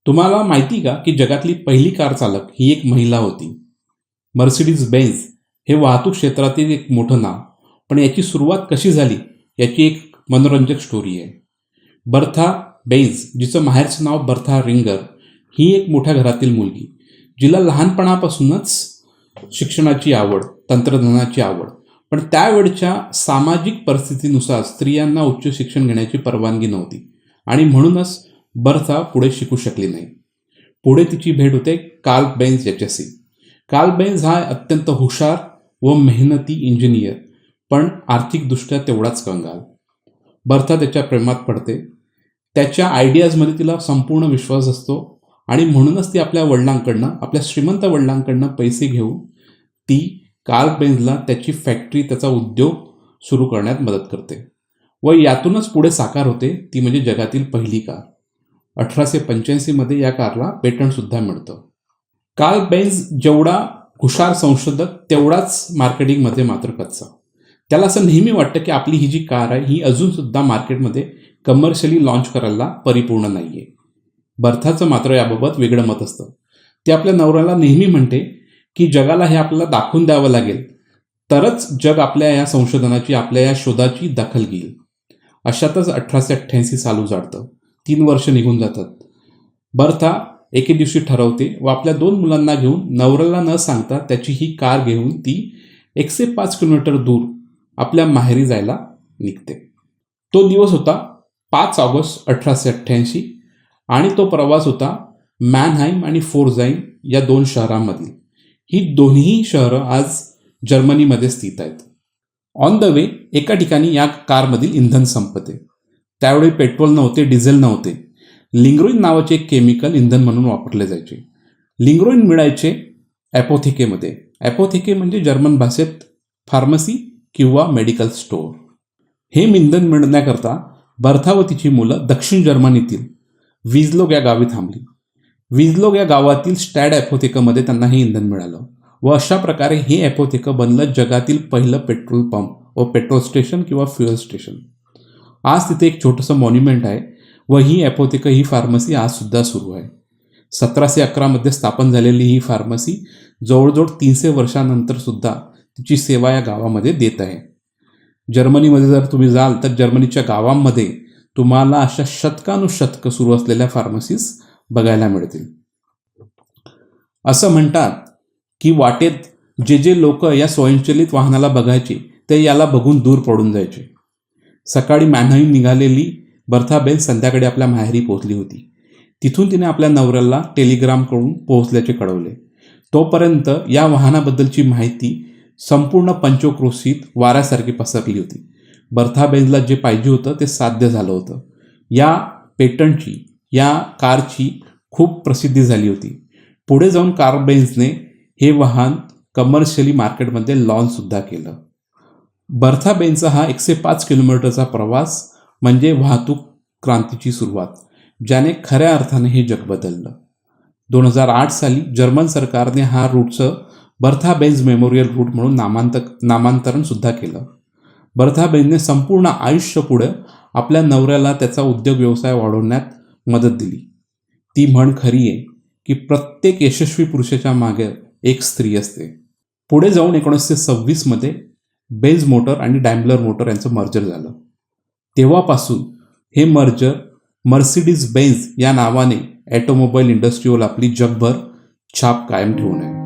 तुम्हाला माहिती का की जगातली पहिली कार चालक ही एक महिला होती. मर्सिडीज बेन्झ हे वाहतूक क्षेत्रातील एक मोठं नाव. पण याची सुरुवात कशी झाली याची एक मनोरंजक स्टोरी आहे. बर्था बेन्झ, जिचं माहेरचं नाव बर्था रिंगर, ही एक मोठ्या घरातील मुलगी, जिला लहानपणापासूनच शिक्षणाची आवड, तंत्रज्ञानाची आवड. पण त्यावेळच्या सामाजिक परिस्थितीनुसार स्त्रियांना उच्च शिक्षण घेण्याची परवानगी नव्हती आणि म्हणूनच बर्था पुढे शिकू शकली नाही. पुढे तिची भेट होते कार्ल बेन्झ याच्याशी. कार्ल बेन्झ हा अत्यंत हुशार व मेहनती इंजिनियर, पण आर्थिकदृष्ट्या तेवढाच कंगाल. बर्था त्याच्या प्रेमात पडते. त्याच्या आयडियाजमध्ये तिला संपूर्ण विश्वास असतो आणि म्हणूनच ती आपल्या श्रीमंत वडिलांकडनं पैसे घेऊन ती कार्ल बेन्झला त्याची फॅक्टरी, त्याचा उद्योग सुरू करण्यात मदत करते व यातूनच पुढे साकार होते ती म्हणजे जगातील पहिली कार. 1885 या कारला पेटंटसुद्धा मिळतं. कार्ल बेन्झ जेवढा हुशार संशोधक तेवढाच मार्केटिंगमध्ये मात्र कच्चा. त्याला असं नेहमी वाटतं की आपली ही जी कार आहे ही अजूनसुद्धा मार्केटमध्ये कमर्शियली लॉन्च करायला परिपूर्ण नाही आहे. बर्थाचं मात्र याबाबत वेगळं मत असतं. ती आपल्या नवऱ्याला नेहमी म्हणते की जगाला हे आपल्याला दाखवून द्यावं लागेल, तरच जग आपल्या या संशोधनाची, आपल्या या शोधाची दखल घेईल. अशातच 1888 चालू जातं. 3 वर्ष निघून जातात. बर्था एके दिवशी ठरवते व आपल्या 2 मुलांना घेऊन, नवऱ्याला न सांगता त्याची ही कार घेऊन ती 105 किलोमीटर दूर आपल्या माहेरी जायला निघते. तो दिवस होता 5 ऑगस्ट 1888 आणि तो प्रवास होता मॅनहाईम आणि फोर्झाईम या 2 शहरांमधील. ही दोन्ही शहरं आज जर्मनीमध्ये स्थित आहेत. ऑन द वे एका ठिकाणी या कारमधील इंधन संपते. त्यावेळी पेट्रोल नव्हते, डिझेल नव्हते. लिंग्रोइन नावाचे एक केमिकल इंधन म्हणून वापरले जायचे. लिंग्रोइन मिळायचे ॲपोथेकेमध्ये. ॲपोथेके म्हणजे जर्मन भाषेत फार्मसी किंवा मेडिकल स्टोअर. हे इंधन मिळण्याकरता बर्था व तिची मुलं दक्षिण जर्मनीतील विझलोग या गावी थांबली. विझलोग या गावातील स्टॅड ॲपोथेकामध्ये त्यांना हे इंधन मिळालं व अशा प्रकारे हे ॲपोथेका बनलं जगातील पहिलं पेट्रोल पंप व पेट्रोल स्टेशन किंवा फ्युएल स्टेशन. आज तिथे एक छोटंसं मॉन्युमेंट आहे व ही ॲपोथेका, ही फार्मसी आजसुद्धा सुरू आहे. 1711 स्थापन झालेली ही फार्मसी जवळजवळ 300 वर्षानंतर सुद्धा तिची सेवा या गावामध्ये देत आहे. जर्मनीमध्ये जर तुम्ही जाल तर जर्मनीच्या गावांमध्ये तुम्हाला अशा शतकानुशतकं सुरू असलेल्या फार्मसीज बघायला मिळतील. असं म्हणतात की वाटेत जे लोक या स्वयंचलित वाहनाला बघायचे ते याला बघून दूर पडून जायचे. सकाळी मॅनहाईम निघालेली बर्था बेन्झ संध्याकाळी आपल्या माहेरी पोहोचली होती. तिथून तिने आपल्या नवऱ्याला टेलिग्राम करून पोहोचल्याचे कळवले. तोपर्यंत या वाहनाबद्दलची माहिती संपूर्ण पंचक्रोशीत वाऱ्यासारखी पसरली होती. बर्था बेन्झला जे पाहिजे होतं ते साध्य झालं होतं. या पेटंटची, या कारची खूप प्रसिद्धी झाली होती. पुढे जाऊन कार्ल बेन्झने हे वाहन कमर्शियली मार्केटमध्ये लॉन्चसुद्धा केलं. बर्था बेन्झचा हा 105 किलोमीटरचा प्रवास म्हणजे वाहतूक क्रांतीची सुरुवात, ज्याने खऱ्या अर्थाने हे जग बदललं. 2008 साली जर्मन सरकारने हा रूटचं बर्था बेन्झ मेमोरियल रूट म्हणून नामांतरण सुद्धा केलं. बर्था बेन्झने संपूर्ण आयुष्य पुढे आपल्या नवऱ्याला त्याचा उद्योग व्यवसाय वाढवण्यात मदत दिली. ती म्हण खरी आहे की प्रत्येक यशस्वी पुरुषाच्या मागे एक स्त्री असते. पुढे जाऊन 1926 बेन्झ मोटर आणि डॅम्बलर मोटर यांचं मर्जर झालं. तेव्हापासून हे मर्जर मर्सिडीज बेन्झ या नावाने ऑटोमोबाईल इंडस्ट्रीवर आपली जगभर छाप कायम ठेवून आहे.